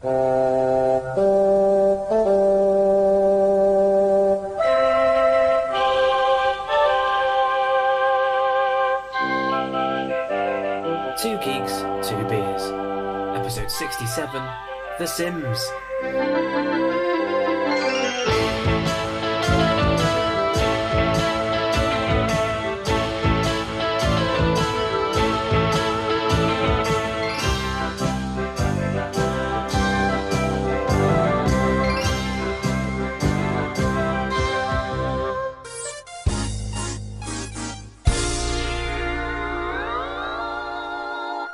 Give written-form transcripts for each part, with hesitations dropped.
Two Geeks, Two Beers. Episode 67, The Sims.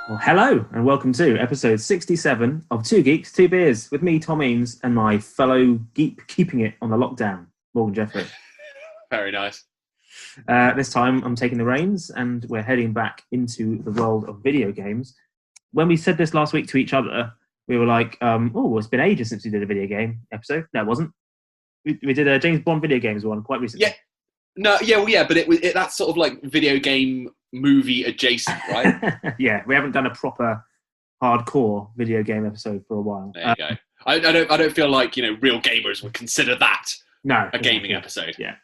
Well, hello and welcome to episode 67 of Two Geeks, Two Beers with me, Tom Eames, and my fellow geek keeping it on the lockdown, Morgan Jeffery. Very nice. This time I'm taking the reins and we're heading back into the world of video games. When we said this last week to each other, we were like, it's been ages since we did a video game episode. No, it wasn't. We did a James Bond video games one quite recently. Yeah. But that's sort of like video game movie adjacent, right? Yeah, we haven't done a proper hardcore video game episode for a while. There you go. I don't feel like real gamers would consider that a gaming episode. Yeah.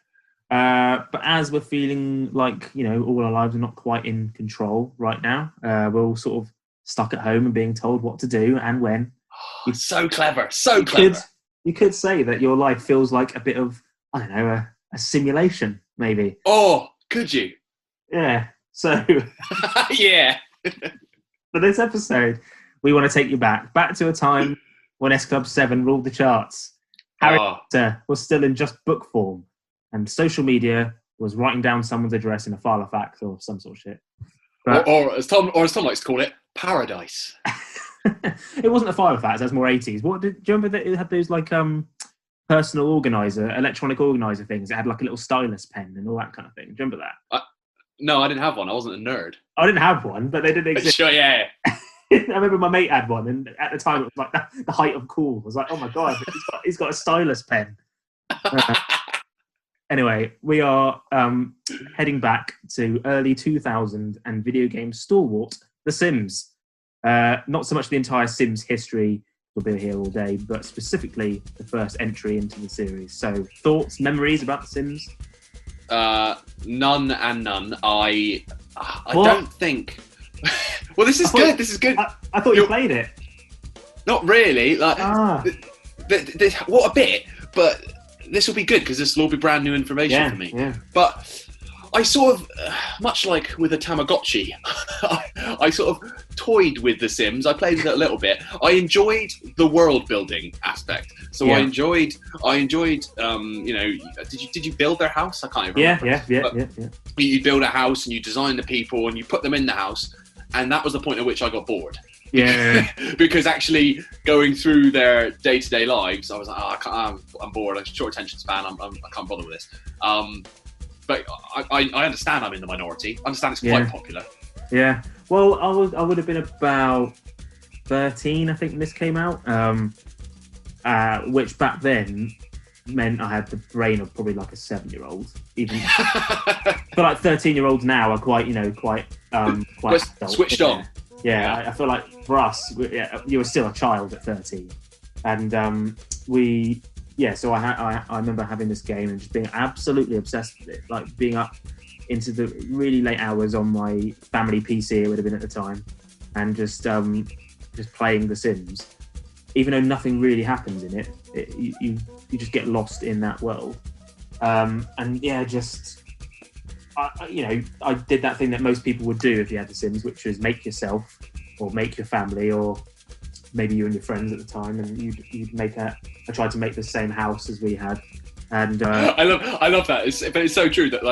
But as we're feeling like all our lives are not quite in control right now, we're all sort of stuck at home and being told what to do and when. So clever, so clever. You could say that your life feels like a bit of a simulation, maybe. Oh, could you? Yeah. So, yeah. For this episode, we want to take you back to a time when S Club 7 ruled the charts. Harry Potter was still in just book form, and social media was writing down someone's address in a file of facts or some sort of shit. But, or as Tom likes to call it, paradise. It wasn't a file of facts. That's more 80s. Do you remember that it had those personal organizer, electronic organizer things? It had like a little stylus pen and all that kind of thing. Do you remember that? No, I didn't have one. I wasn't a nerd. I didn't have one, but they didn't exist. Sure, yeah. I remember my mate had one, and at the time it was like the height of cool. I was like, oh my god, he's got a stylus pen. Anyway, we are heading back to early 2000 and video game stalwart, The Sims. Not so much the entire Sims history, we'll be here all day, but specifically the first entry into the series. So, thoughts, memories about The Sims? None and none. I don't think. Well, this is good. This is good. I thought you played it. Not really. What a bit. But this will be good because this will all be brand new information for me. Yeah. But I sort of, much like with a Tamagotchi, I sort of toyed with The Sims. I played with it a little bit. I enjoyed the world building aspect. So yeah. I enjoyed. Did you build their house? I can't even remember. Yeah. You build a house and you design the people and you put them in the house, and that was the point at which I got bored. Yeah. Because actually going through their day-to-day lives, I was like, I'm bored. I'm short attention span. I can't bother with this. But I understand I'm in the minority. I understand it's quite popular. Yeah. Well, I would have been about 13, I think, when this came out. Which back then meant I had the brain of probably like a 7-year-old. Even, but like 13-year-olds now are quite switched on. Yeah. I feel like for us, you were still a child at 13, and So I remember having this game and just being absolutely obsessed with it, like being up into the really late hours on my family PC, it would have been at the time, and just playing The Sims. Even though nothing really happens in it, you just get lost in that world. I did that thing that most people would do if you had The Sims, which was make yourself or make your family, or maybe you and your friends at the time, and you'd make I tried to make the same house as we had, and I love that. But it's so true that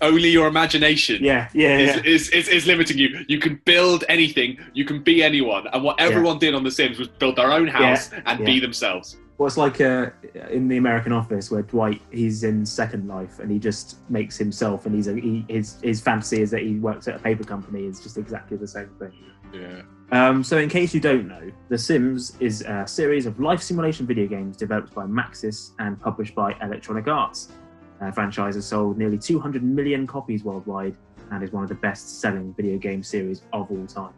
only your imagination is limiting you. You can build anything, you can be anyone, and what everyone did on The Sims was build their own house and be themselves. Well, it's like in the American Office where Dwight, he's in Second Life and he just makes himself, and his fantasy is that he works at a paper company. It's just exactly the same thing. Yeah. So in case you don't know, The Sims is a series of life simulation video games developed by Maxis and published by Electronic Arts. The franchise has sold nearly 200 million copies worldwide and is one of the best-selling video game series of all time.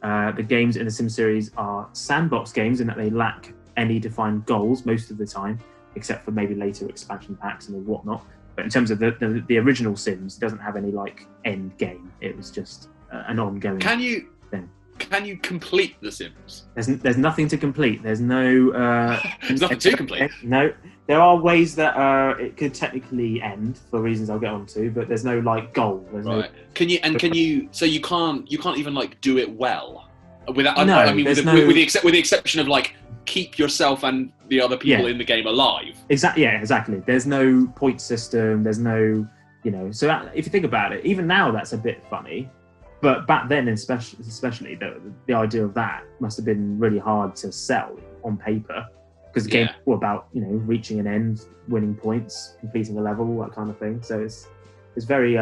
the games in the Sims series are sandbox games in that they lack any defined goals most of the time, except for maybe later expansion packs and whatnot. But in terms of the original Sims, it doesn't have any like end game. It was just an ongoing thing. Can you complete The Sims? There's nothing to complete. There's no... There's nothing to complete? No. There are ways that it could technically end for reasons I'll get onto, but there's no like goal. There's right. No... So you can't even like do it well without. No, I mean, with the exception of like keep yourself and the other people in the game alive. Exactly. Yeah, exactly. There's no point system. There's no, So if you think about it, even now that's a bit funny. But back then, especially the idea of that must have been really hard to sell on paper, because the game was all about reaching an end, winning points, completing a level, that kind of thing. So it's very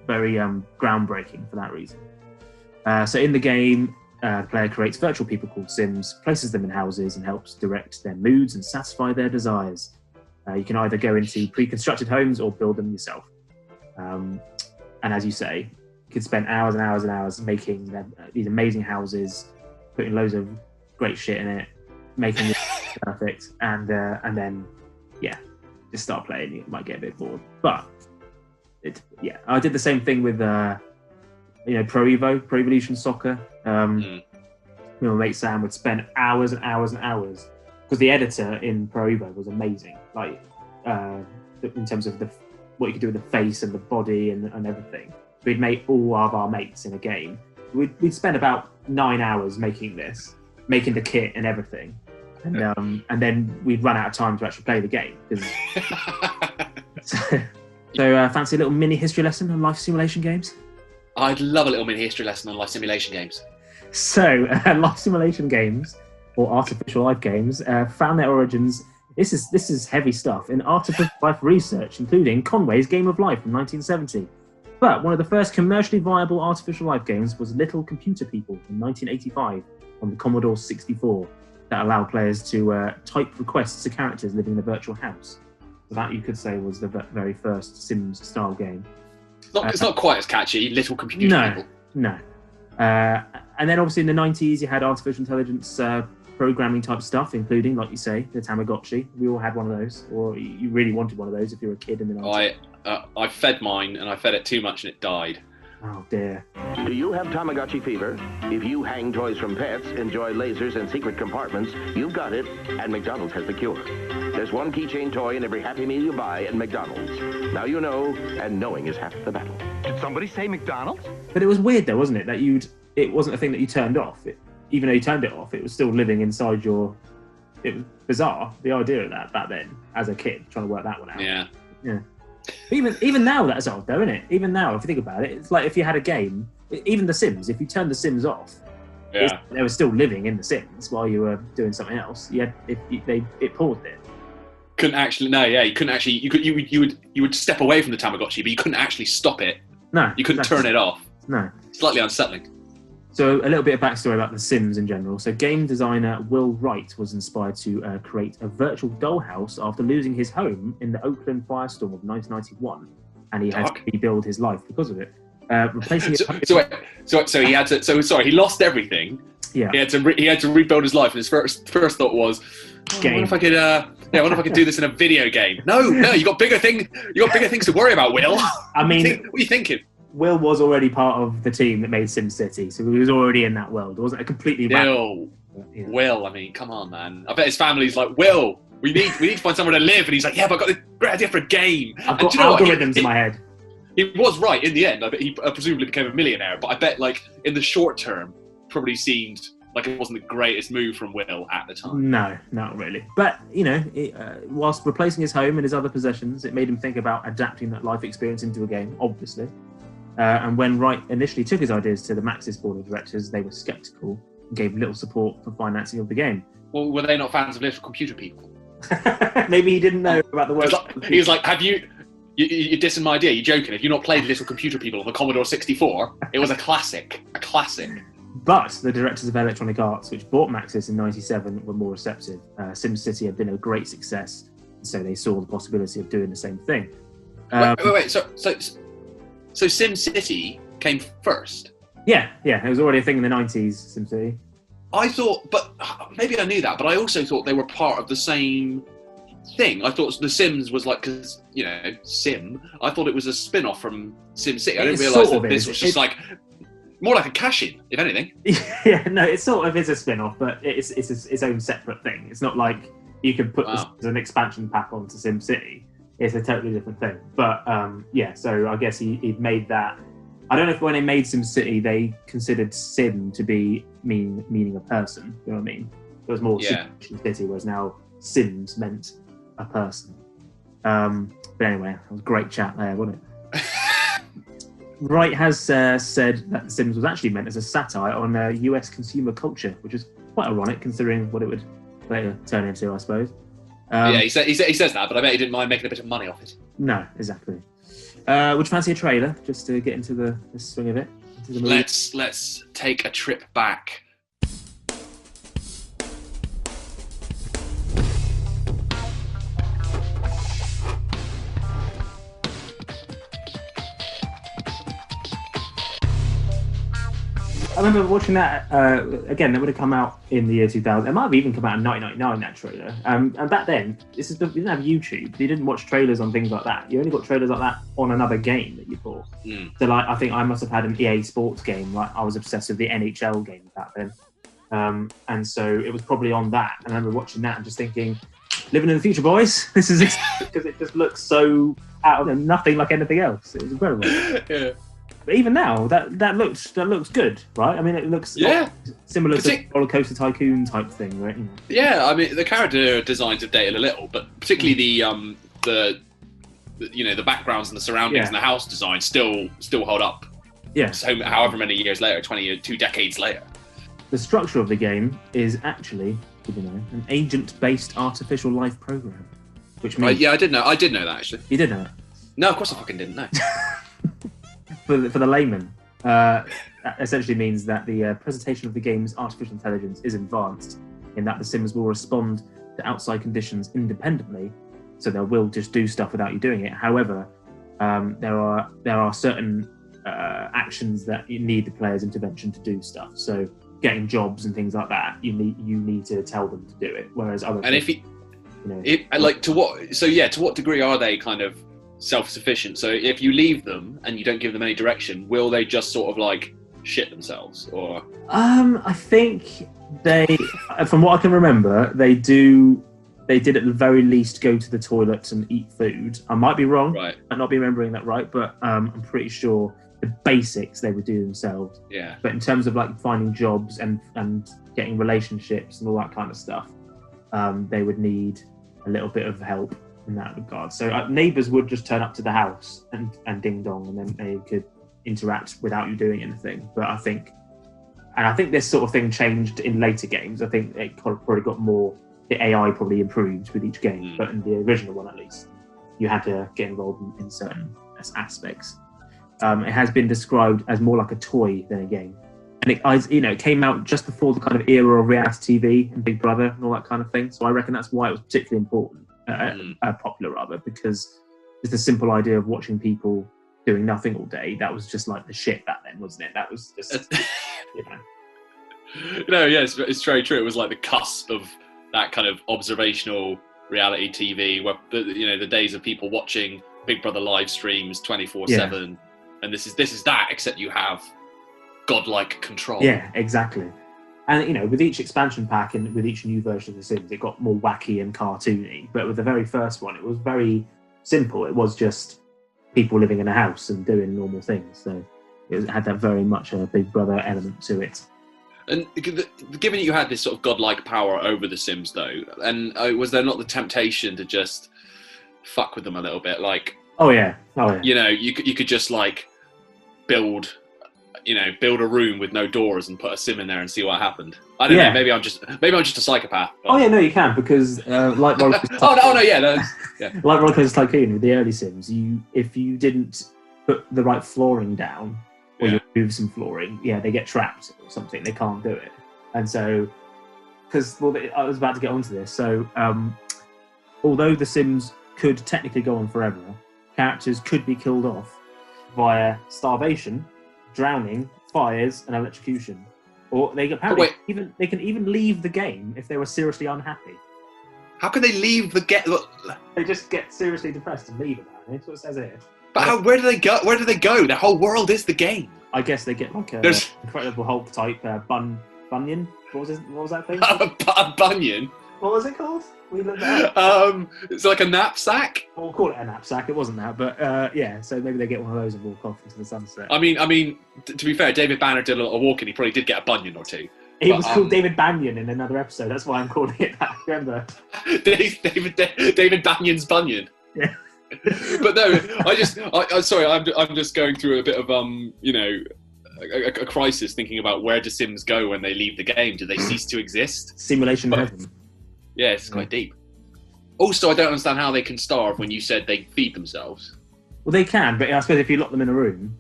groundbreaking for that reason. So in the game, the player creates virtual people called Sims, places them in houses, and helps direct their moods and satisfy their desires. You can either go into pre-constructed homes or build them yourself. And as you say, could spend hours and hours and hours making these amazing houses, putting loads of great shit in it, making it perfect, and then just start playing. You might get a bit bored, but I did the same thing with Pro Evolution Soccer. My mate Sam would spend hours and hours and hours, because the editor in Pro Evo was amazing. Like in terms of what you could do with the face and the body and everything. We'd make all of our mates in a game. We'd spend about 9 hours making the kit and everything, and then we'd run out of time to actually play the game. So fancy a little mini history lesson on life simulation games? I'd love a little mini history lesson on life simulation games. So life simulation games, or artificial life games, found their origins. This is heavy stuff in artificial life research, including Conway's Game of Life from 1970. But one of the first commercially viable artificial life games was Little Computer People in 1985 on the Commodore 64, that allowed players to type requests to characters living in a virtual house. So that, you could say, was the very first Sims-style game. It's not quite as catchy, Little Computer People. No. And then obviously in the 90s, you had artificial intelligence programming type stuff, including, like you say, the Tamagotchi. We all had one of those, or you really wanted one of those if you were a kid in the 90s. I fed mine, and I fed it too much, and it died. Oh dear. Do you have Tamagotchi fever? If you hang toys from pets, enjoy lasers and secret compartments, you've got it, and McDonald's has the cure. There's one keychain toy in every Happy Meal you buy at McDonald's. Now you know, and knowing is half the battle. Did somebody say McDonald's? But it was weird though, wasn't it? That it wasn't a thing that you turned off. Even though you turned it off, it was still living inside your... It was bizarre, the idea of that back then, as a kid, trying to work that one out. Yeah. Even now that's odd though, isn't it? Even now, if you think about it, it's like if you had a game, even The Sims, if you turned The Sims off, they were still living in The Sims while you were doing something else. It paused it. Couldn't actually, you couldn't actually, you would step away from the Tamagotchi, but you couldn't actually stop it. No. You couldn't turn it off. No. Slightly unsettling. So a little bit of backstory about The Sims in general. So game designer Will Wright was inspired to create a virtual dollhouse after losing his home in the Oakland firestorm of 1991, and he had to rebuild his life because of it. Replacing he lost everything. Yeah. He had to rebuild his life, and his first thought was, I wonder if I could do this in a video game. No, you got bigger things to worry about, Will. I mean, what are you thinking? Will was already part of the team that made SimCity, so he was already in that world. It wasn't a completely Will, I mean, come on, man. I bet his family's like, Will, we need to find somewhere to live, and he's like, yeah, but I've got this great idea for a game. I've got algorithms in my head. He was right in the end. I bet he presumably became a millionaire, but I bet, like, in the short term, probably seemed like it wasn't the greatest move from Will at the time. No, not really. But, whilst replacing his home and his other possessions, it made him think about adapting that life experience into a game, obviously. And when Wright initially took his ideas to the Maxis board of directors, they were sceptical and gave little support for financing of the game. Well, were they not fans of Little Computer People? Maybe he didn't know about the word. He was like, you're dissing my idea, you're joking. If you've not played Little Computer People on the Commodore 64, it was a classic. But the directors of Electronic Arts, which bought Maxis in 1997, were more receptive. SimCity had been a great success, so they saw the possibility of doing the same thing. Wait. So SimCity came first? Yeah, it was already a thing in the 90s, SimCity. I thought, but maybe I knew that, but I also thought they were part of the same thing. I thought The Sims was like, because, you know, Sim, I thought it was a spin-off from SimCity. I didn't realise that this was just like, more like a cash-in, if anything. Yeah, no, it sort of is a spin-off, but it's its own separate thing. It's not like you can put this as an expansion pack onto SimCity. It's a totally different thing. But, so I guess he'd made that. I don't know if when they made SimCity, they considered Sim to be meaning a person. You know what I mean? It was more City, whereas now Sims meant a person. But anyway, it was a great chat there, wasn't it? Wright has said that The Sims was actually meant as a satire on US consumer culture, which is quite ironic considering what it would later turn into, I suppose. He says that, but I bet he didn't mind making a bit of money off it. No, exactly. Would you fancy a trailer just to get into the swing of it? Let's take a trip back. I remember watching that, again, that would have come out in the year 2000. It might have even come out in 1999, that trailer. And back then, you didn't have YouTube. You didn't watch trailers on things like that. You only got trailers like that on another game that you bought. So, like, I think I must have had an EA Sports game. Like, I was obsessed with the NHL game back then. And so it was probably on that. And I remember watching that and just thinking, living in the future, boys. This is because it just looks so out of nothing like anything else. It was incredible. Yeah. But even now, that looks good, right? I mean, it looks similar to Roller Coaster Tycoon type thing, right? Yeah, I mean, the character designs have dated a little, but particularly the backgrounds and the surroundings and the house design still hold up. Yeah. So however many years later, 2 decades later. The structure of the game is actually, an agent-based artificial life program, which means I did know that actually. You did know that? No, of course I fucking didn't know. For the layman, that essentially means that the presentation of the game's artificial intelligence is advanced in that the Sims will respond to outside conditions independently, so they will just do stuff without you doing it. However, there are certain actions that you need the player's intervention to do stuff. So getting jobs and things like that, you need to tell them to do it. Whereas other to what degree are they kind of self-sufficient? So if you leave them and you don't give them any direction, will they just sort of like shit themselves? Or I think they, from what I can remember, they did at the very least go to the toilet and eat food. I might be wrong. Right. I might not be remembering that right, but I'm pretty sure the basics they would do themselves. Yeah. But in terms of like finding jobs and getting relationships and all that kind of stuff, they would need a little bit of help in that regard. So neighbours would just turn up to the house and ding dong, and then they could interact without you doing anything. But I think this sort of thing changed in later games. I think it probably got more, the AI probably improved with each game, but in the original one at least, you had to get involved in certain aspects. It has been described as more like a toy than a game. And it came out just before the kind of era of reality TV and Big Brother and all that kind of thing. So I reckon that's why it was particularly important. Popular rather, because just the simple idea of watching people doing nothing all day, that was just like the shit back then, wasn't it? That was just it's very true. It was like the cusp of that kind of observational reality TV, where the days of people watching Big Brother live streams 24/7, and this is that, except you have godlike control. Yeah, exactly. And, with each expansion pack and with each new version of The Sims, it got more wacky and cartoony. But with the very first one, it was very simple. It was just people living in a house and doing normal things. So it had that very much a Big Brother element to it. And given you had this sort of godlike power over the Sims, though, and was there not the temptation to just fuck with them a little bit? Like, oh yeah. You could just like build a room with no doors and put a Sim in there and see what happened. I don't know. Maybe I'm just a psychopath. But... Oh yeah, no, you can, because like Roller Coaster Tycoon, like Roller Coaster Tycoon with the early Sims, if you didn't put the right flooring down or you move some flooring, they get trapped or something. They can't do it, and so I was about to get onto this. So although the Sims could technically go on forever, characters could be killed off via starvation, drowning, fires, and electrocution. Or they can even leave the game if they were seriously unhappy. How can they leave the game? They just get seriously depressed and leave it. That's what it says here. But where do they go? Where do they go? The whole world is the game. I guess they get like a Incredible Hulk type bunion. What was that thing? A bunion. What was it called? We looked at it. It's like a knapsack. Well, we'll call it a knapsack. It wasn't that, but yeah. So maybe they get one of those and walk off into the sunset. I mean, to be fair, David Banner did a walk and he probably did get a bunion or two. He was called David Banyan in another episode. That's why I'm calling it that. Remember? David Banyan's bunion. Yeah. But no, I'm sorry. I'm just going through a bit of a crisis, thinking about where do Sims go when they leave the game? Do they cease to exist? Simulation heaven. Yeah, it's quite deep. Also, I don't understand how they can starve when you said they feed themselves. Well, they can, but I suppose if you lock them in a room,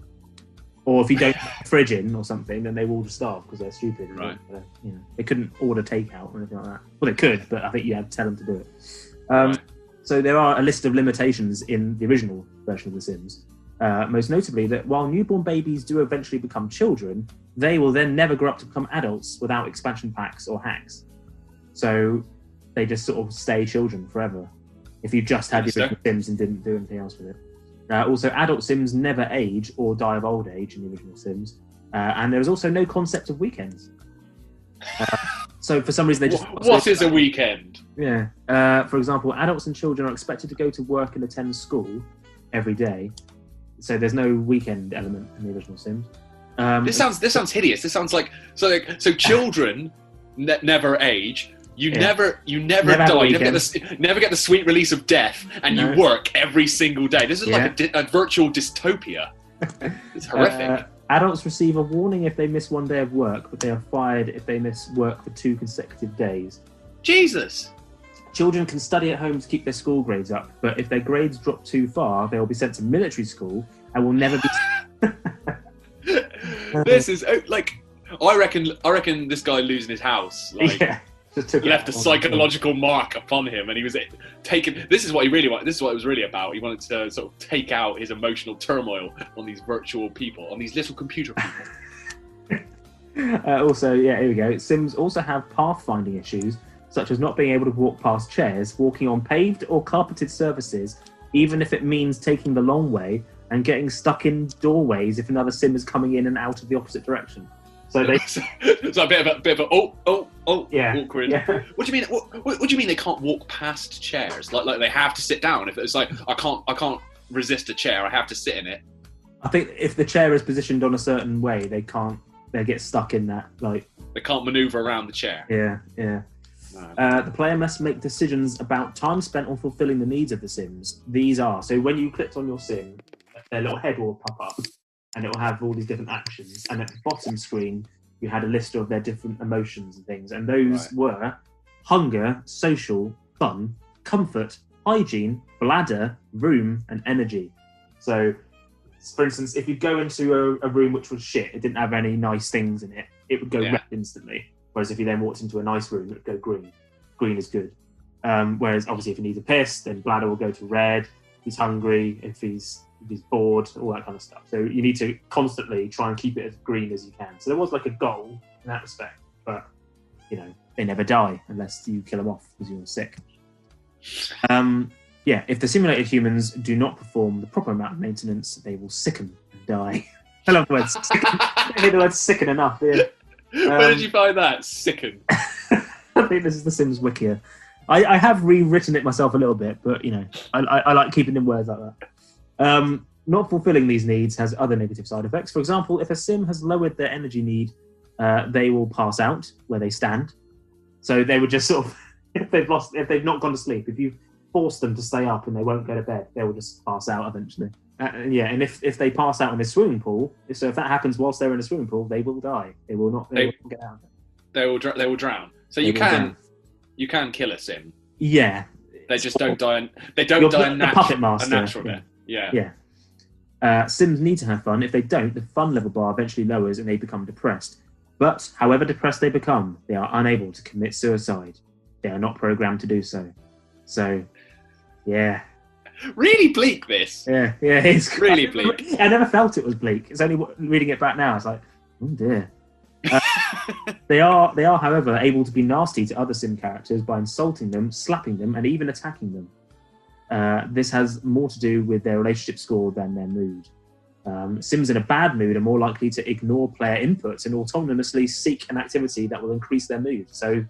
or if you don't put a fridge in or something, then they will just starve because they're stupid. Right. They couldn't order takeout or anything like that. Well, they could, but I think you had to tell them to do it. Right. So there are a list of limitations in the original version of The Sims. Most notably that while newborn babies do eventually become children, they will then never grow up to become adults without expansion packs or hacks. So they just sort of stay children forever if you just had the original Sims and didn't do anything else with it. Also, adult Sims never age or die of old age in the original Sims. And there is also no concept of weekends. So for some reason they just... What is a weekend? Yeah. For example, adults and children are expected to go to work and attend school every day. So there's no weekend element in the original Sims. This sounds hideous. This sounds like children never age. You never die. You never get the sweet release of death, and you work every single day. This is like a virtual dystopia. It's horrific. Adults receive a warning if they miss one day of work, but they are fired if they miss work for 2 consecutive days. Jesus! Children can study at home to keep their school grades up, but if their grades drop too far, they will be sent to military school and will never be... This is like... I reckon this guy losing his house left a psychological mark upon him, and he was taken. This is what he really wanted. This is what it was really about. He wanted to sort of take out his emotional turmoil on these virtual people, on these little computer people. Also, here we go. Sims also have pathfinding issues, such as not being able to walk past chairs, walking on paved or carpeted surfaces, even if it means taking the long way, and getting stuck in doorways if another Sim is coming in and out of the opposite direction. So it's a bit of a awkward. Yeah. What do you mean? What do you mean they can't walk past chairs? Like they have to sit down? If it's like I can't resist a chair, I have to sit in it. I think if the chair is positioned on a certain way, they can't. They get stuck in that. Like they can't maneuver around the chair. Yeah. The player must make decisions about time spent on fulfilling the needs of the Sims. These are so when you clicked on your Sim, their little head will pop up. And it will have all these different actions. And at the bottom screen, you had a list of their different emotions and things. And those were hunger, social, fun, comfort, hygiene, bladder, room, and energy. So, for instance, if you go into a room which was shit, it didn't have any nice things in it, it would go red instantly. Whereas if you then walked into a nice room, it would go green. Green is good. Whereas obviously if you need a piss, then bladder will go to red. He's hungry. If he's bored, all that kind of stuff. So you need to constantly try and keep it as green as you can. So there was like a goal in that respect, but they never die unless you kill them off because you're sick. If the simulated humans do not perform the proper amount of maintenance, they will sicken and die. I love the word sicken. I hear the word sicken enough. Yeah. Where did you find that? Sicken. I think this is the Sims Wikia. I have rewritten it myself a little bit, but I like keeping in words like that. Not fulfilling these needs has other negative side effects. For example, if a Sim has lowered their energy need, they will pass out where they stand. So they would just sort of, if they've not gone to sleep, if you force them to stay up and they won't go to bed, they will just pass out eventually. And if they pass out in a swimming pool, so if that happens whilst they're in a swimming pool, they will die. They will not get out. They will drown. So you can kill a Sim. Yeah. They just don't die. They don't die a natural death. Yeah. Sims need to have fun. If they don't, the fun level bar eventually lowers and they become depressed. But however depressed they become, they are unable to commit suicide. They are not programmed to do so. So, yeah. Really bleak, this. Yeah, it's really bleak. I never felt it was bleak. It's only reading it back now. It's like, Oh dear. They are, however, able to be nasty to other Sim characters by insulting them, slapping them, and even attacking them. This has more to do with their relationship score than their mood. Sims in a bad mood are more likely to ignore player inputs and autonomously seek an activity that will increase their mood. So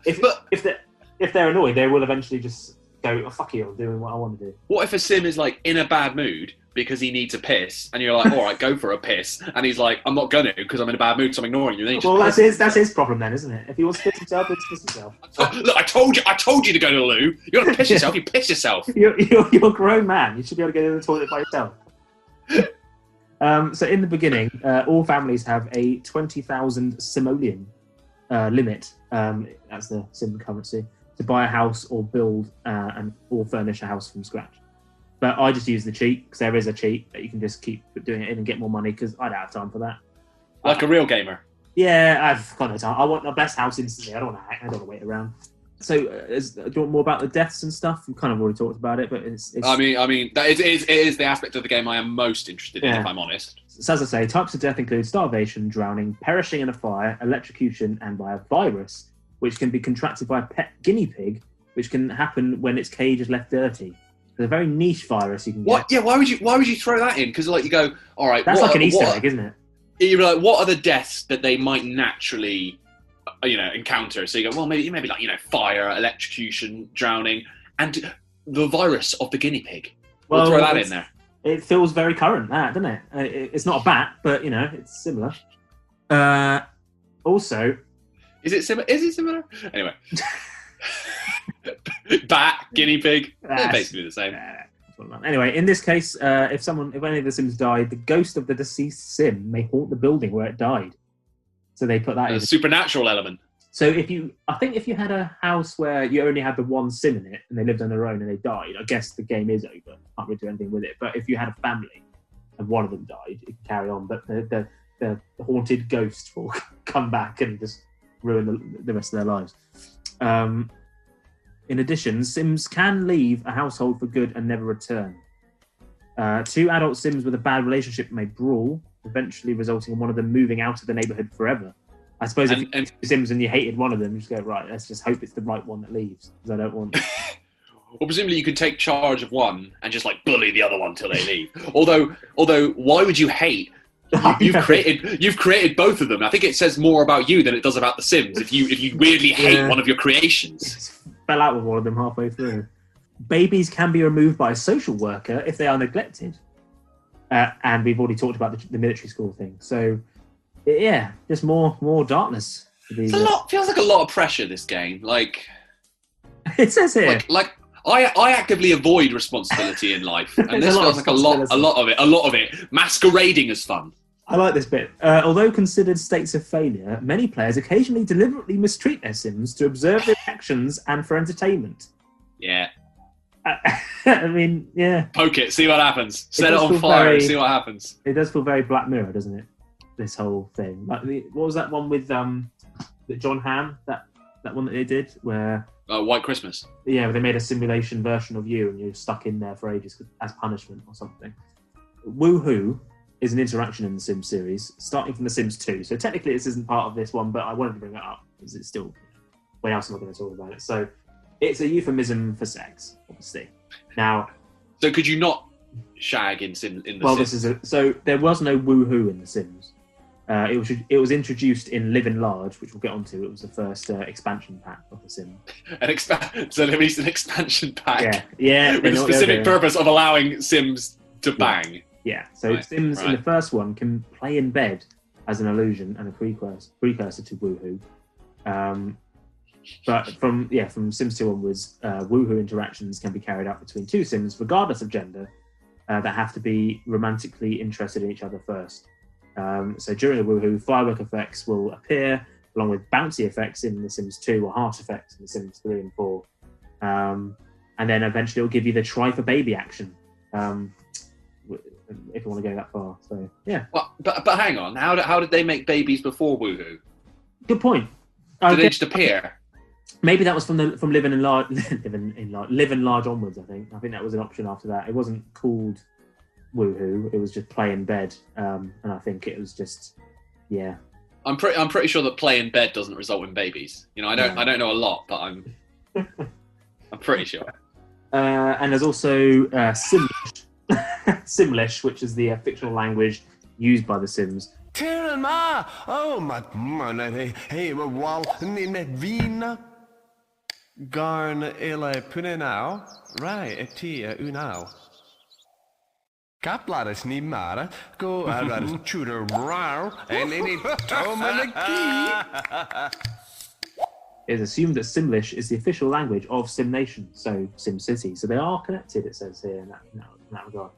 if they're annoyed, they will eventually just go, oh, fuck you, I'm doing what I want to do. What if a Sim is like in a bad mood because he needs a piss, and you're like, all right, go for a piss, and he's like, I'm not going to because I'm in a bad mood, so I'm ignoring you. Well, that's his problem then, isn't it? If he wants to piss himself, he'll piss himself. Look, I told you to go to the loo. You got to piss yourself. You piss yourself. You're a grown man. You should be able to go to the toilet by yourself. So in the beginning, all families have a 20,000 simoleon limit. That's the Sim currency to buy a house or build or furnish a house from scratch. But I just use the cheat because there is a cheat that you can just keep doing it in and get more money because I don't have time for that. Like a real gamer. Yeah, I've got no time. I want the best house instantly. I don't want to hack. I don't want to wait around. So, do you want more about the deaths and stuff? We've kind of already talked about it, but it's... I mean, it is the aspect of the game I am most interested in, if I'm honest. So as I say, types of death include starvation, drowning, perishing in a fire, electrocution, and by a virus, which can be contracted by a pet guinea pig, which can happen when its cage is left dirty. It's a very niche virus you can get. What? Yeah, why would you throw that in? Because you go, all right... That's like an Easter egg, isn't it? You're like, what are the deaths that they might naturally... encounter. So you go, well, maybe fire, electrocution, drowning, and the virus of the guinea pig. We'll throw that in there. It feels very current, doesn't it? It's not a bat, but it's similar. Also, is it similar? Anyway, bat, guinea pig, they're basically the same. Anyway, in this case, if any of the Sims died, the ghost of the deceased Sim may haunt the building where it died. So they put that in. A supernatural element. So if you had a house where you only had the one Sim in it and they lived on their own and they died, I guess the game is over. Can't really do anything with it. But if you had a family and one of them died, it could carry on. But the haunted ghost will come back and just ruin the rest of their lives. In addition, Sims can leave a household for good and never return. Two adult Sims with a bad relationship may brawl, eventually resulting in one of them moving out of the neighbourhood forever. I suppose if you're Sims and you hated one of them, you just go, right, let's just hope it's the right one that leaves, because I don't want... Well, presumably you could take charge of one and just bully the other one till they leave. Although, why would you hate? You've created both of them. I think it says more about you than it does about the Sims. If you weirdly hate one of your creations, just fell out with one of them halfway through. Babies can be removed by a social worker if they are neglected. And we've already talked about the military school thing. So, yeah, just more darkness. Feels like a lot of pressure, this game. It says here. I actively avoid responsibility in life. And this feels like a lot of it masquerading as fun. I like this bit. Although considered states of failure, many players occasionally deliberately mistreat their Sims to observe their actions and for entertainment. Yeah. I mean, yeah. Poke it, see what happens. Set it on fire, see what happens. It does feel very Black Mirror, doesn't it? This whole thing. What was that one with John Hamm? That one that they did where... White Christmas. Yeah, where they made a simulation version of you and you're stuck in there for ages as punishment or something. Woohoo is an interaction in the Sims series, starting from The Sims 2. So technically this isn't part of this one, but I wanted to bring it up because it's still... When else am I going to talk about it? So... It's a euphemism for sex, obviously. Now, so could you not shag in the Sims? So there was no woohoo in The Sims. It was introduced in Live and Large, which we'll get onto. It was the first expansion pack of The Sims. So they released an expansion pack. Yeah. With a specific purpose of allowing Sims to bang. Yeah. So Sims in the first one can play in bed as an illusion and a precursor to woohoo. But from Sims 2 onwards, woohoo interactions can be carried out between two Sims, regardless of gender, that have to be romantically interested in each other first. So during the woohoo, firework effects will appear, along with bouncy effects in The Sims 2 or heart effects in The Sims 3 and 4. And then eventually it'll give you the try for baby action, if you want to go that far. So, yeah. Well, but hang on, how did they make babies before woohoo? Good point. Did they just appear? Maybe that was from Live and Large onwards. I think that was an option after that. It wasn't called woohoo. It was just play in bed, and I think it was just Yeah. I'm pretty sure that play in bed doesn't result in babies. I don't know a lot, but I'm pretty sure. And there's also Simlish, Simlish, which is the fictional language used by the Sims. Oh, hey, wal, vina, garn, ele, punenau, right, etia, unau. Kaplaris ni mara, go out tutor brow, and any tomanaki. It is assumed that Simlish is the official language of Sim Nation, so Sim City. So they are connected, it says here in that regard.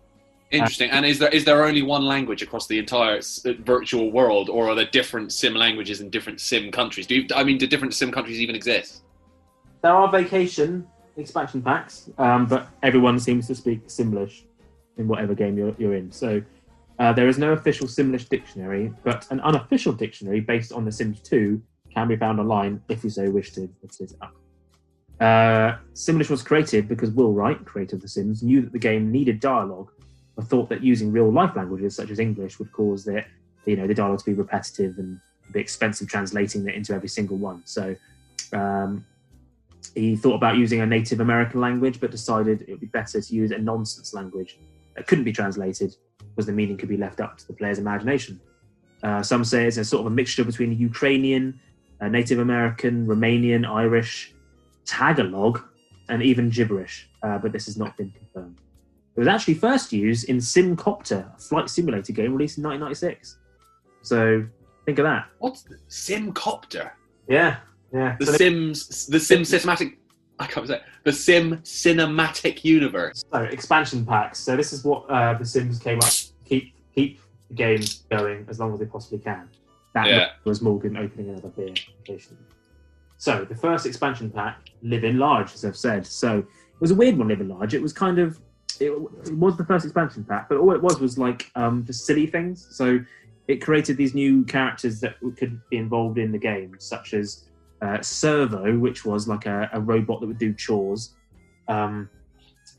Interesting. And is there only one language across the entire virtual world, or are there different Sim languages in different Sim countries? Do different Sim countries even exist? There are vacation expansion packs, but everyone seems to speak Simlish in whatever game you're in. So there is no official Simlish dictionary, but an unofficial dictionary based on The Sims 2 can be found online if you so wish to look it up. Simlish was created because Will Wright, creator of The Sims, knew that the game needed dialogue, but thought that using real-life languages such as English would cause the dialogue to be repetitive and a bit expensive translating it into every single one. So he thought about using a Native American language, but decided it would be better to use a nonsense language that couldn't be translated because the meaning could be left up to the player's imagination. Some say it's a sort of a mixture between Ukrainian, Native American, Romanian, Irish, Tagalog, and even gibberish, but this has not been confirmed. It was actually first used in Simcopter, a flight simulator game released in 1996. So think of that. What's Simcopter? Yeah. The Sim cinematic. I can't say the Sim cinematic universe. So expansion packs. So this is what the Sims came up to keep the game going as long as they possibly can. That was Morgan opening another beer occasionally. So the first expansion pack, Live in Large, as I've said. So it was a weird one, Live in Large. It was kind of it was the first expansion pack, but all it was like just silly things. So it created these new characters that could be involved in the game, such as Servo, which was like a robot that would do chores.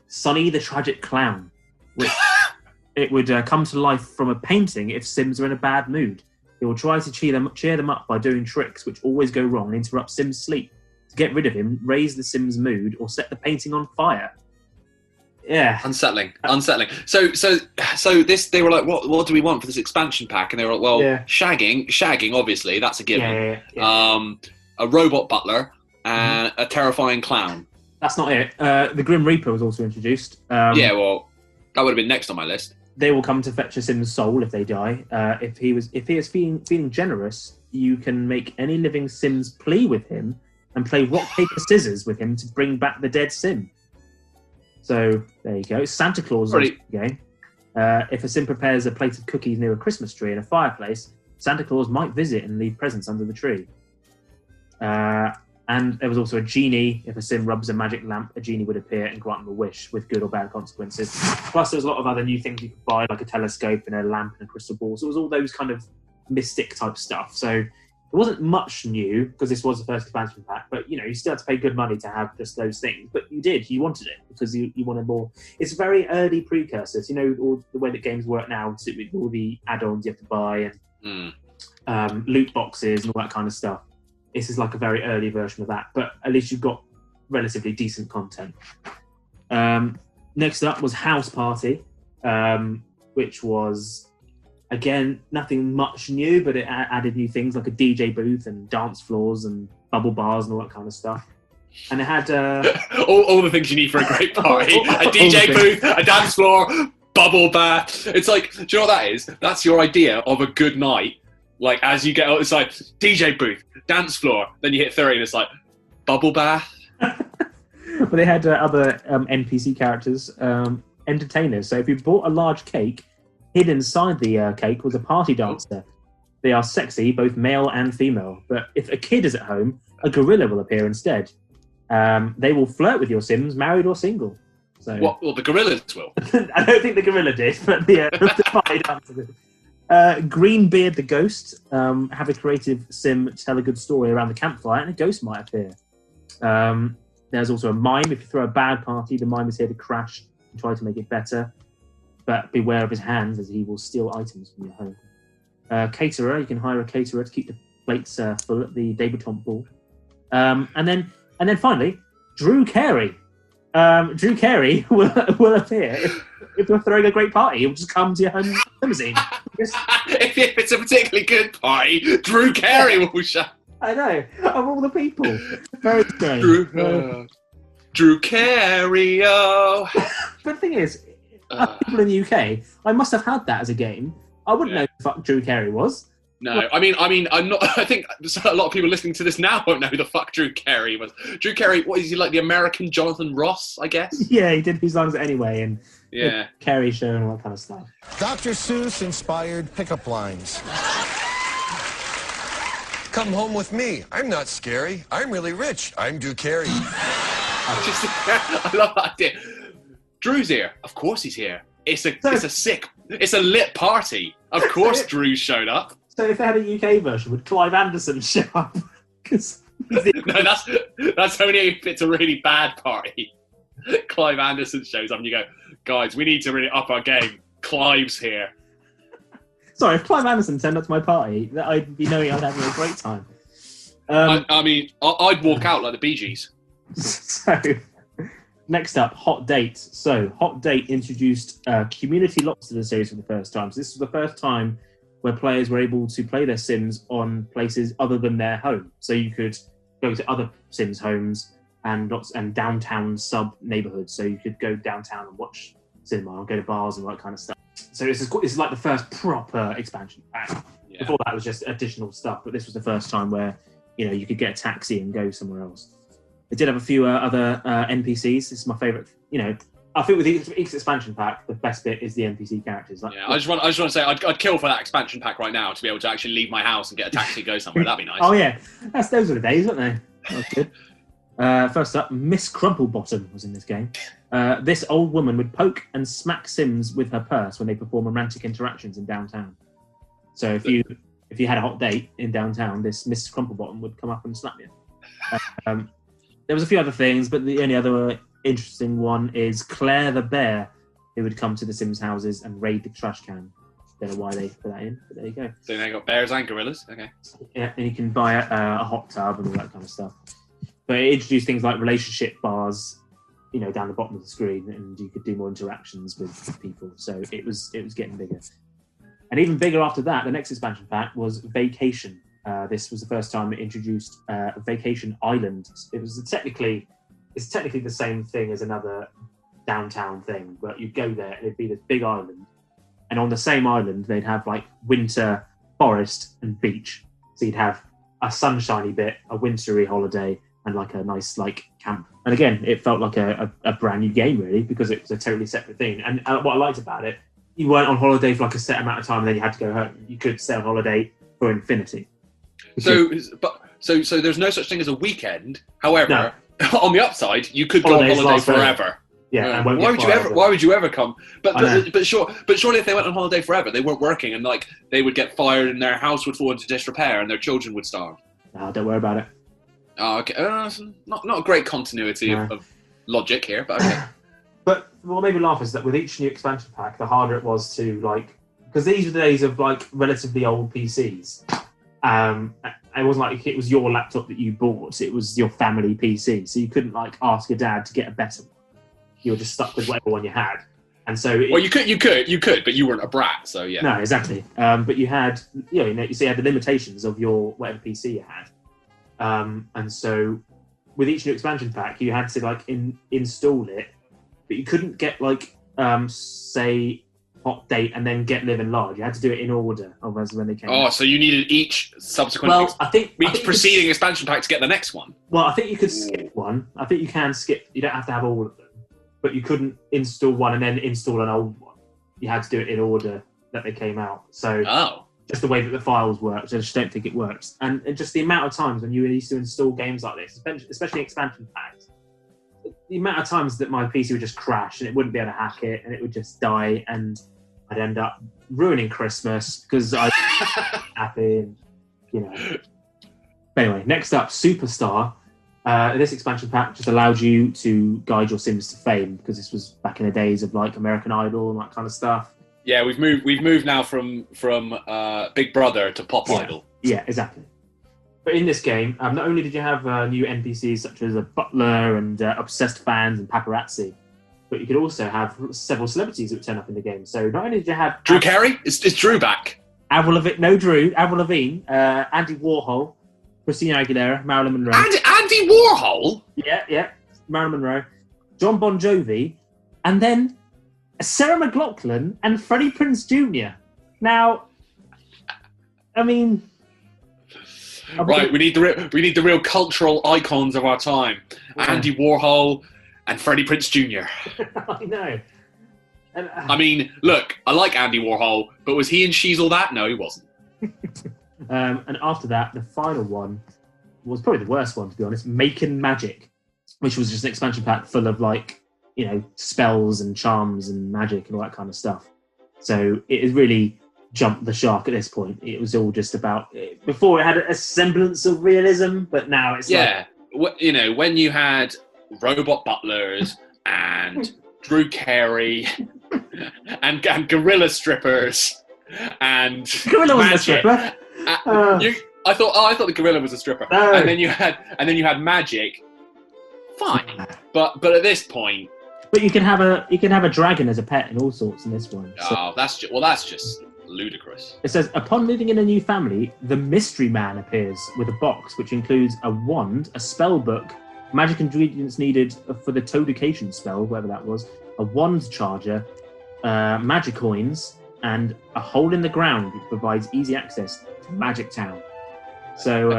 Sonny the Tragic Clown, which it would come to life from a painting if Sims are in a bad mood. It will try to cheer them up by doing tricks which always go wrong and interrupt Sims' sleep. To get rid of him, raise the Sims' mood or set the painting on fire. Yeah. Unsettling. So this, they were like, what do we want for this expansion pack? And they were like, well, shagging, obviously, that's a given. Yeah. A robot butler and a terrifying clown. That's not it. The Grim Reaper was also introduced. Yeah, well, that would have been next on my list. They will come to fetch a Sim's soul if they die. If he is feeling generous, you can make any living Sims plea with him and play rock, paper, scissors with him to bring back the dead Sim. So there you go. Santa Claus is also the game. If a Sim prepares a plate of cookies near a Christmas tree and a fireplace, Santa Claus might visit and leave presents under the tree. And there was also a genie. If a Sim rubs a magic lamp, a genie would appear and grant them a wish with good or bad consequences. Plus, there's a lot of other new things you could buy, like a telescope and a lamp and a crystal ball. So it was all those kind of mystic type stuff. So it wasn't much new because this was the first expansion pack, but you still had to pay good money to have just those things. But you wanted it because you wanted more. It's very early precursors, all the way that games work now, with all the add-ons you have to buy and loot boxes and all that kind of stuff. This is like a very early version of that, but at least you've got relatively decent content. Next up was House Party, which was, again, nothing much new, but it added new things like a DJ booth and dance floors and bubble bars and all that kind of stuff. And it had... all the things you need for a great party. A DJ booth, a dance floor, bubble bath. It's like, do you know what that is? That's your idea of a good night. Like, as you get out, it's like DJ booth, dance floor, then you hit 30 and it's like bubble bath. But they had other NPC characters, entertainers. So if you bought a large cake, hidden inside the cake was a party dancer. They are sexy, both male and female. But if a kid is at home, a gorilla will appear instead. They will flirt with your Sims, married or single. So well, the gorillas will. I don't think the gorilla did, but the party dancer did. Greenbeard the Ghost, have a creative Sim tell a good story around the campfire and a ghost might appear. There's also a mime. If you throw a bad party, the mime is here to crash and try to make it better. But beware of his hands as he will steal items from your home. caterer. You can hire a caterer to keep the plates full at the debutante ball. And then finally, Drew Carey. Drew Carey will appear if you're throwing a great party. He'll just come to your home limousine. If it's a particularly good party, Drew Carey will show. I know, of all the people. Very strange. Drew Carey. But the thing is, people in the UK, I must have had that as a game. I wouldn't know who the fuck Drew Carey was. No, I mean, I'm not. I think a lot of people listening to this now won't know who the fuck Drew Carey was. Drew Carey, what is he, like the American Jonathan Ross? I guess. Yeah, he did his songs anyway, and the Carey show and all that kind of stuff. Dr. Seuss inspired pickup lines. Come home with me. I'm not scary. I'm really rich. I'm Drew Carey. I love that idea. Drew's here. Of course he's here. It's a lit party. Of course Drew's showed up. So if they had a UK version, would Clive Anderson show up? No, that's only if it's a really bad party. Clive Anderson shows up and you go, guys, we need to really up our game. Clive's here. Sorry, if Clive Anderson turned up to my party, I'd be knowing I'd have a great time. I mean, I'd walk out like the Bee Gees. So, next up, Hot Date. So, Hot Date introduced community locks to the series for the first time. So this was the first time where players were able to play their Sims on places other than their home. So you could go to other Sims homes and downtown sub-neighbourhoods. So you could go downtown and watch cinema and go to bars and all that kind of stuff. So this is like the first proper expansion pack. Yeah. Before that was just additional stuff, but this was the first time where you could get a taxi and go somewhere else. It did have a few other NPCs. This is my favourite. I think with each expansion pack, the best bit is the NPC characters. I just want to say I'd kill for that expansion pack right now to be able to actually leave my house and get a taxi and go somewhere. That'd be nice. Oh yeah, those were the days, weren't they? That was good. First up, Miss Crumplebottom was in this game. This old woman would poke and smack Sims with her purse when they perform romantic interactions in downtown. So if you had a hot date in downtown, this Miss Crumplebottom would come up and slap you. There was a few other things, but the only other interesting one is Claire the Bear, who would come to the Sims houses and raid the trash can. Don't know why they put that in, but there you go. So they got bears and gorillas, okay. Yeah, and you can buy a hot tub and all that kind of stuff. But it introduced things like relationship bars, down the bottom of the screen, and you could do more interactions with people. So it was getting bigger. And even bigger after that, the next expansion pack was Vacation. This was the first time it introduced a vacation island. It's technically the same thing as another downtown thing, but you'd go there and it'd be this big island, and on the same island they'd have like winter, forest, and beach. So you'd have a sunshiny bit, a wintry holiday, and like a nice like camp. And again, it felt like a brand new game really, because it was a totally separate thing. And what I liked about it, you weren't on holiday for like a set amount of time and then you had to go home. You could stay on holiday for infinity. So there's no such thing as a weekend. However, on the upside, you could go on holiday forever. Yeah. Why would you ever come? But surely if they went on holiday forever, they weren't working, and like they would get fired, and their house would fall into disrepair, and their children would starve. No, don't worry about it. Oh, okay. Not a great continuity of logic here, but okay. But what made me laugh is that with each new expansion pack, the harder it was to because these were the days of relatively old PCs. It wasn't like it was your laptop that you bought; it was your family PC. So you couldn't ask your dad to get a better one. You were just stuck with whatever one you had. And so, you could, but you weren't a brat, so yeah. No, exactly. But you had, you had the limitations of your whatever PC you had. And so, with each new expansion pack, you had to install it, but you couldn't get say Hot Date and then get Live and Large. You had to do it in order, otherwise when they came. Oh, so you needed each subsequent. Each preceding expansion pack to get the next one. Well, I think you could skip one. I think you can skip. You don't have to have all of them, but you couldn't install one and then install an old one. You had to do it in order that they came out. So just the way that the files worked, I just don't think it works. And just the amount of times when you used to install games like this, especially expansion packs, the amount of times that my PC would just crash and it wouldn't be able to hack it and it would just die and I'd end up ruining Christmas because I was happy and, But anyway, next up, Superstar. This expansion pack just allowed you to guide your Sims to fame because this was back in the days of American Idol and that kind of stuff. Yeah, we've moved now from Big Brother to Pop Idol. Yeah, exactly. But in this game, not only did you have new NPCs such as a butler and obsessed fans and paparazzi, but you could also have several celebrities that would turn up in the game. So not only did you have Drew Carey, is Drew back? Avril Lavigne, Andy Warhol, Christina Aguilera, Marilyn Monroe. Andy Warhol? Yeah, Marilyn Monroe, John Bon Jovi, and then Sarah McLachlan and Freddie Prinze Jr. Now, I mean, right, we need the real cultural icons of our time: Andy Warhol and Freddie Prinze Jr. I know. I mean, look, I like Andy Warhol, but was he in She's All That? No, he wasn't. And after that, the final one was probably the worst one, to be honest. Making Magic, which was just an expansion pack full of spells and charms and magic and all that kind of stuff. So it has really jumped the shark at this point. It was all just about, before it had a semblance of realism, but now it's when you had robot butlers and Drew Carey and gorilla strippers and gorilla was a stripper. I thought the gorilla was a stripper. No. And then you had magic. Fine, but at this point. But you can have a dragon as a pet and all sorts in this one. Oh, that's just ludicrous. It says, upon moving in a new family, the mystery man appears with a box which includes a wand, a spell book, magic ingredients needed for the Toadication spell, whatever that was, a wand charger, magic coins, and a hole in the ground which provides easy access to Magic Town. So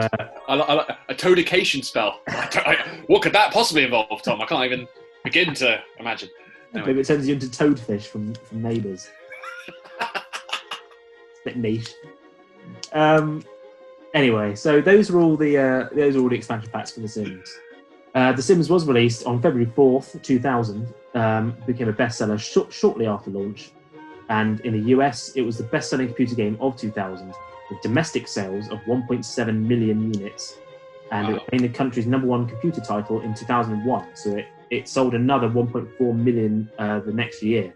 a Toadication spell. What could that possibly involve, Tom? I can't even begin to imagine. Anyway. Maybe it turns you into Toadfish from Neighbours. It's a bit niche. Anyway, so those are all the expansion packs for The Sims. The Sims was released on February 4th, 2000. Became a bestseller shortly after launch, and in the US, it was the best-selling computer game of 2000, with domestic sales of 1.7 million units, and it became the country's #1 computer title in 2001. So it sold another 1.4 million the next year.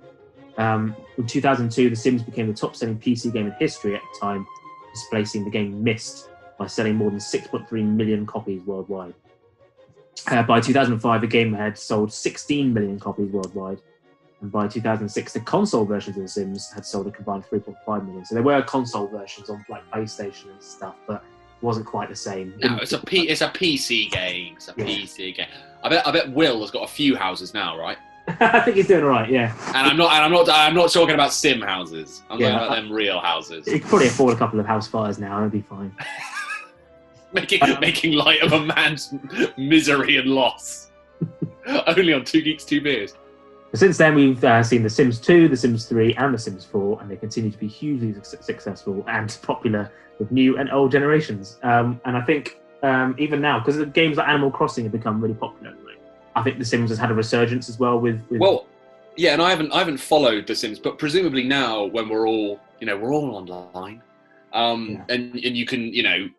In 2002, The Sims became the top-selling PC game in history at the time, displacing the game Myst by selling more than 6.3 million copies worldwide. By 2005, the game had sold 16 million copies worldwide. And by 2006, the console versions of The Sims had sold a combined 3.5 million. So there were console versions on PlayStation and stuff, but it wasn't quite the same. No, it's a PC game. It's a PC game. I bet Will has got a few houses now, right? I think he's doing all right, yeah. And I'm not talking about sim houses. I'm talking about them real houses. He could probably afford a couple of house fires now, and it'd be fine. Making light of a man's misery and loss. Only on 2 Geeks, 2 Beers. Since then, we've seen The Sims 2, The Sims 3, and The Sims 4, and they continue to be hugely successful and popular with new and old generations. And I think even now, because games like Animal Crossing have become really popular, I think The Sims has had a resurgence as well. Well, yeah, and I haven't followed The Sims, but presumably now when we're all online. And you can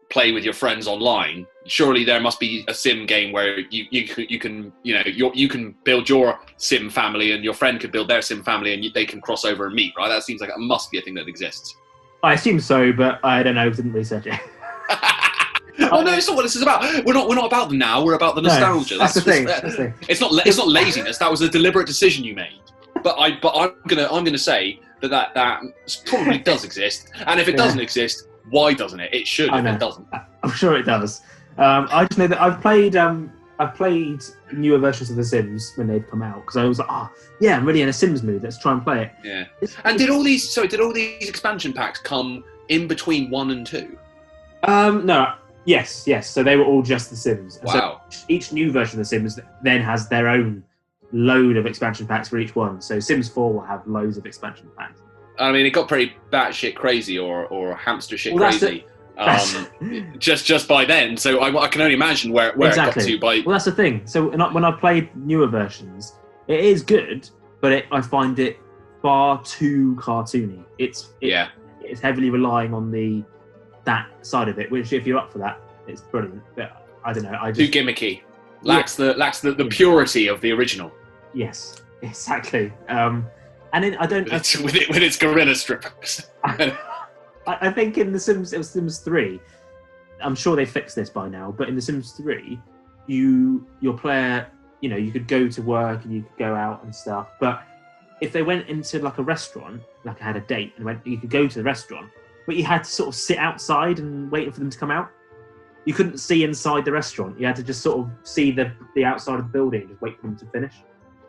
play with your friends online. Surely there must be a sim game where you can build your sim family and your friend could build their sim family and they can cross over and meet, right? That seems like it must be a thing that exists. I assume so, but I don't know. Didn't research it. Well, no, it's not what this is about. We're not about the now. We're about the nostalgia. No, that's the thing. It's not laziness. That was a deliberate decision you made. But I'm gonna say that probably does exist. And if it doesn't exist, why doesn't it? It should. If it doesn't, I'm sure it does. I just know that I've played newer versions of The Sims when they've come out because I was like, I'm really in a Sims mood. Let's try and play it. Yeah. And did all these expansion packs come in between 1 and 2? No. Yes. So they were all just The Sims. Wow. So each new version of The Sims then has their own load of expansion packs for each one. So Sims 4 will have loads of expansion packs. I mean, it got pretty batshit crazy or hamster shit crazy. Just by then, so I can only imagine where it got to by. Well, that's the thing. So when I played newer versions, it is good, but I find it far too cartoony. It's heavily relying on that side of it. Which, if you're up for that, it's brilliant. But I don't know. Too gimmicky. Lacks the purity of the original. Yes, exactly. And then with its gorilla strippers. I think in The Sims, it was Sims 3. I'm sure they fixed this by now, but in The Sims 3, your player, you could go to work and you could go out and stuff. But if they went into like a restaurant, like I had a date, and you could go to the restaurant, but you had to sort of sit outside and wait for them to come out. You couldn't see inside the restaurant. You had to just sort of see the outside of the building and just wait for them to finish.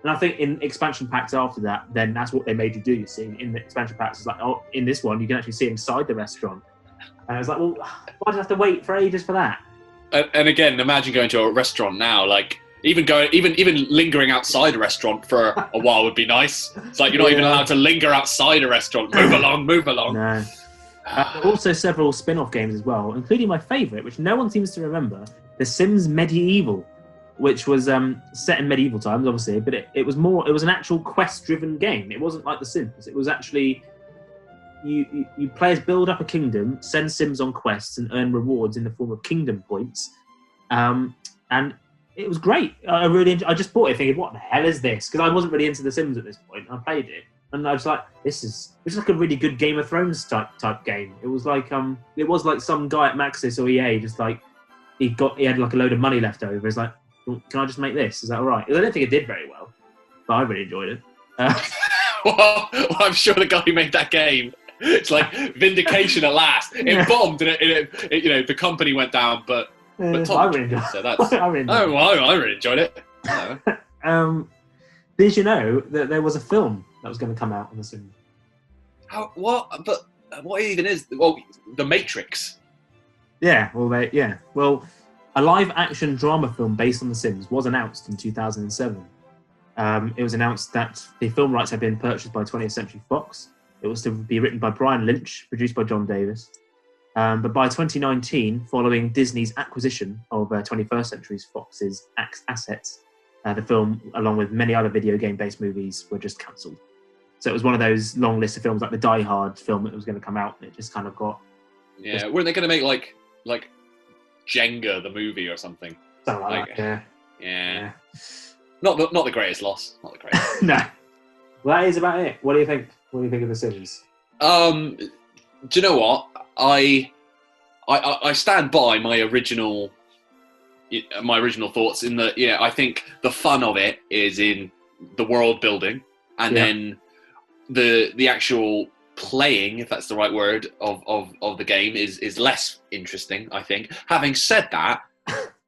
And I think in expansion packs after that, then that's what they made you do. You see, in the expansion packs, it's like, oh, in this one, you can actually see inside the restaurant. And I was like, well, why do I have to wait for ages for that? And again, imagine going to a restaurant now, like even lingering outside a restaurant for a while would be nice. It's like you're not even allowed to linger outside a restaurant. Move along. No. Also several spin-off games as well, including my favourite, which no one seems to remember, The Sims Medieval, which was set in medieval times, obviously, but it was an actual quest-driven game. It wasn't like The Sims. It was actually you players build up a kingdom, send Sims on quests, and earn rewards in the form of kingdom points. And it was great. I just bought it thinking, what the hell is this? Because I wasn't really into The Sims at this point. I played it, and I was like, this is like a really good Game of Thrones type game. It was like some guy at Maxis or EA just like he had like a load of money left over. He's like, well, can I just make this? Is that all right? I don't think it did very well, but I really enjoyed it. Well, I'm sure the guy who made that game, it's like vindication at last. It bombed, and it the company went down, but Tom, I really enjoyed it. So that's. I really enjoyed it. Did you know that there was a film that was going to come out on The Sims? What? But what even is? Well, The Matrix. Yeah. Well, a live-action drama film based on The Sims was announced in 2007. It was announced that the film rights had been purchased by 20th Century Fox. It was to be written by Brian Lynch, produced by John Davis. But by 2019, following Disney's acquisition of 21st Century Fox's assets, the film, along with many other video game-based movies, were just cancelled. So it was one of those long lists of films, like the Die Hard film that was going to come out, and it just kind of got... Yeah, weren't they going to make like Jenga the movie or something? Something like that, yeah. Not the greatest loss. Not the greatest. No. Well, that is about it. What do you think? What do you think of The Sims? Do you know what? I stand by my original thoughts in that. Yeah, I think the fun of it is in the world building, and then the actual playing, if that's the right word, of the game is less interesting, I think. Having said that,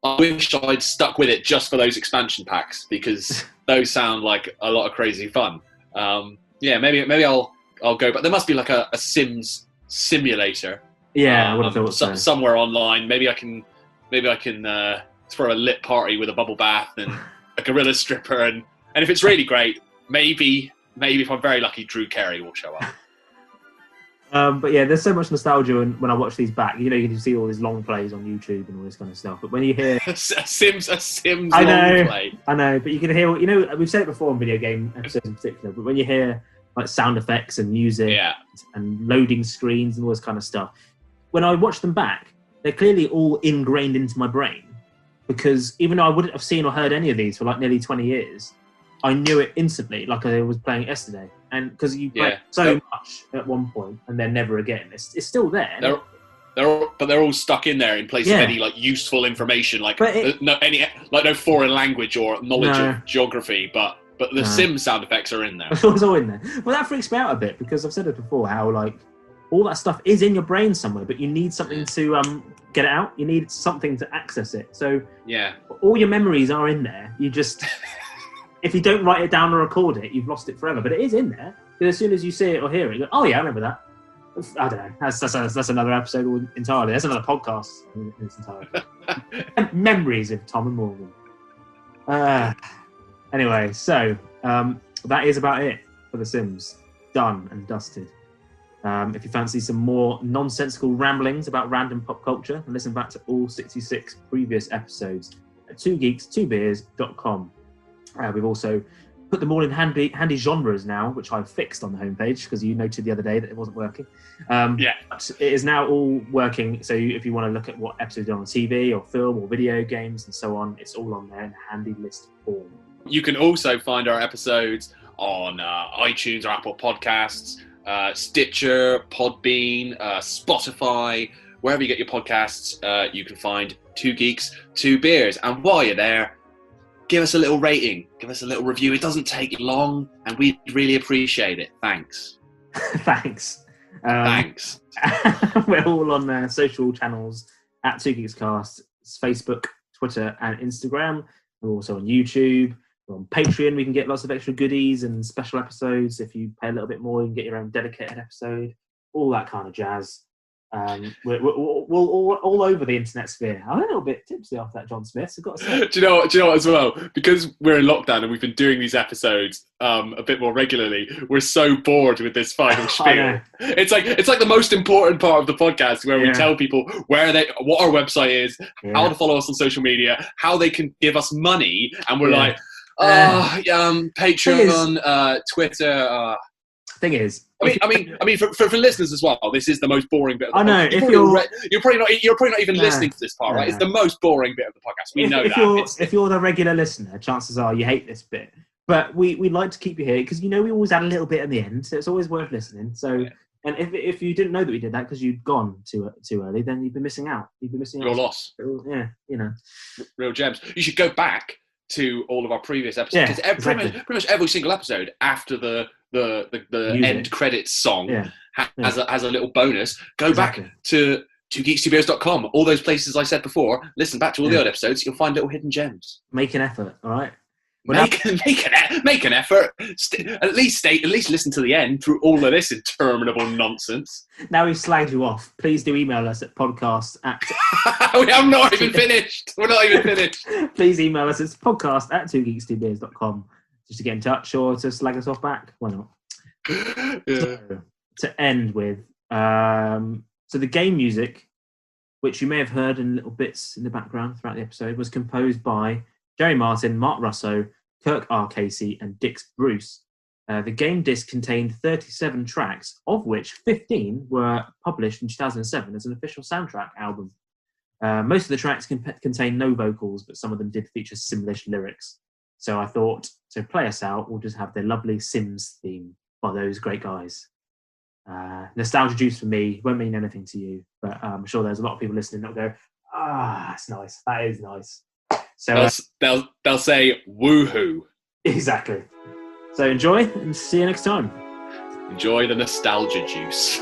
I wish I'd stuck with it just for those expansion packs, because those sound like a lot of crazy fun. Maybe I'll go, but there must be like a Sims simulator. Yeah, I would have thought so. Somewhere online. Maybe I can throw a lit party with a bubble bath and a gorilla stripper, and if it's really great, maybe if I'm very lucky, Drew Carey will show up. But yeah, there's so much nostalgia when I watch these back. You can see all these long plays on YouTube and all this kind of stuff. But when you hear a Sims long play, I know. But you can hear, we've said it before on video game episodes in particular. But when you hear like sound effects and music and loading screens and all this kind of stuff, when I watch them back, they're clearly all ingrained into my brain. Because even though I wouldn't have seen or heard any of these for like nearly 20 years, I knew it instantly, like I was playing it yesterday. And because you play so much at one point and then never again, it's still there. They're all stuck in there in place of any like useful information, like no foreign language or knowledge of geography, but the Sim sound effects are in there. It's all in there. Well, that freaks me out a bit, because I've said it before, how like all that stuff is in your brain somewhere, but you need something to get it out. You need something to access it. So all your memories are in there. You just if you don't write it down or record it, you've lost it forever. But it is in there. Because as soon as you see it or hear it, you go, oh yeah, I remember that. I don't know. That's another episode entirely. That's another podcast in its entirety. Memories of Tom and Morgan. Anyway, so that is about it for The Sims. Done and dusted. If you fancy some more nonsensical ramblings about random pop culture, then listen back to all 66 previous episodes at 2geeks2beers.com. We've also put them all in handy genres now, which I've fixed on the homepage, because you noted the other day that it wasn't working. But it is now all working. So if you want to look at what episodes are on TV or film or video games and so on, it's all on there in handy list form. You can also find our episodes on iTunes or Apple Podcasts, Stitcher, Podbean, Spotify, wherever you get your podcasts, you can find Two Geeks, Two Beers. And while you're there, give us a little rating, give us a little review. It doesn't take long, and we'd really appreciate it. Thanks. Thanks. Thanks. We're all on social channels at Two Geeks Cast. It's Facebook, Twitter, and Instagram. We're also on YouTube. We're on Patreon. We can get lots of extra goodies and special episodes. If you pay a little bit more, you can get your own dedicated episode. All that kind of jazz. We're all over the internet sphere. I'm a little bit tipsy after that John Smith, so I've got to say. Do you know what as well? Because we're in lockdown and we've been doing these episodes a bit more regularly, we're so bored with this final spiel. It's like the most important part of the podcast where we tell people what our website is, how to follow us on social media, how they can give us money, and we're like, Patreon, Twitter. Thing is, I mean, for listeners as well, this is the most boring bit of the podcast. You're probably not even listening to this part, right? It's the most boring bit of the podcast. We know that. If you're the regular listener, chances are you hate this bit. But we'd like to keep you here because we always add a little bit in the end, so it's always worth listening. So, and if you didn't know that we did that because you'd gone too early, then you've been missing out. Real loss. Yeah, real gems. You should go back to all of our previous episodes because pretty much every single episode after the end credits song has a little bonus. Go back to geeks2beers.com. All those places I said before. Listen back to all the old episodes. You'll find little hidden gems. Make an effort, all right? Make an effort. At least listen to the end through all of this interminable nonsense. Now we've slagged you off. Please do email us at podcast at... We have not even finished. We're not even finished. Please email us at podcast at 2geeks2beers.com just to get in touch or to slag us off back. Why not? So, to end with, so the game music, which you may have heard in little bits in the background throughout the episode, was composed by Jerry Martin, Mark Russo, Kirk R. Casey, and Dix Bruce. The game disc contained 37 tracks, of which 15 were published in 2007 as an official soundtrack album. Most of the tracks contain no vocals, but some of them did feature Simlish lyrics. So I thought, to play us out, we'll just have the lovely Sims theme by those great guys. Nostalgia juice for me, won't mean anything to you, but I'm sure there's a lot of people listening that'll go, that's nice, that is nice. So they'll say woohoo. Exactly. So enjoy and see you next time. Enjoy the nostalgia juice.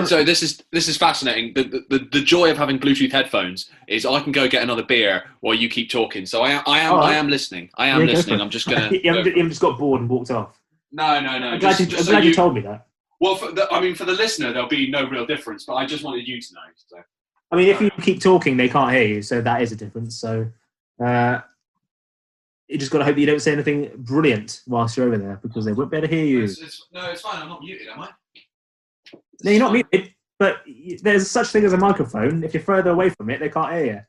So this is fascinating. The joy of having Bluetooth headphones is I can go get another beer while you keep talking. So I am listening. I am listening. I'm just gonna. You haven't just got bored and walked off. No. I'm glad you told me that. Well, for the listener, there'll be no real difference, but I just wanted you to know. So. I mean, if you keep talking, they can't hear you, so that is a difference. So you just got to hope you don't say anything brilliant whilst you're over there, because they won't be able to hear you. No, it's fine. I'm not muted, am I? No, you're not muted, but there's such thing as a microphone. If you're further away from it, they can't hear you.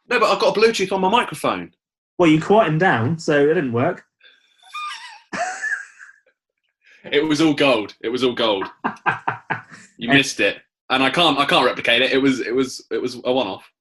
No, but I've got a Bluetooth on my microphone. Well, you quietened down, so it didn't work. It was all gold. You missed it, and I can't replicate it. It was a one-off.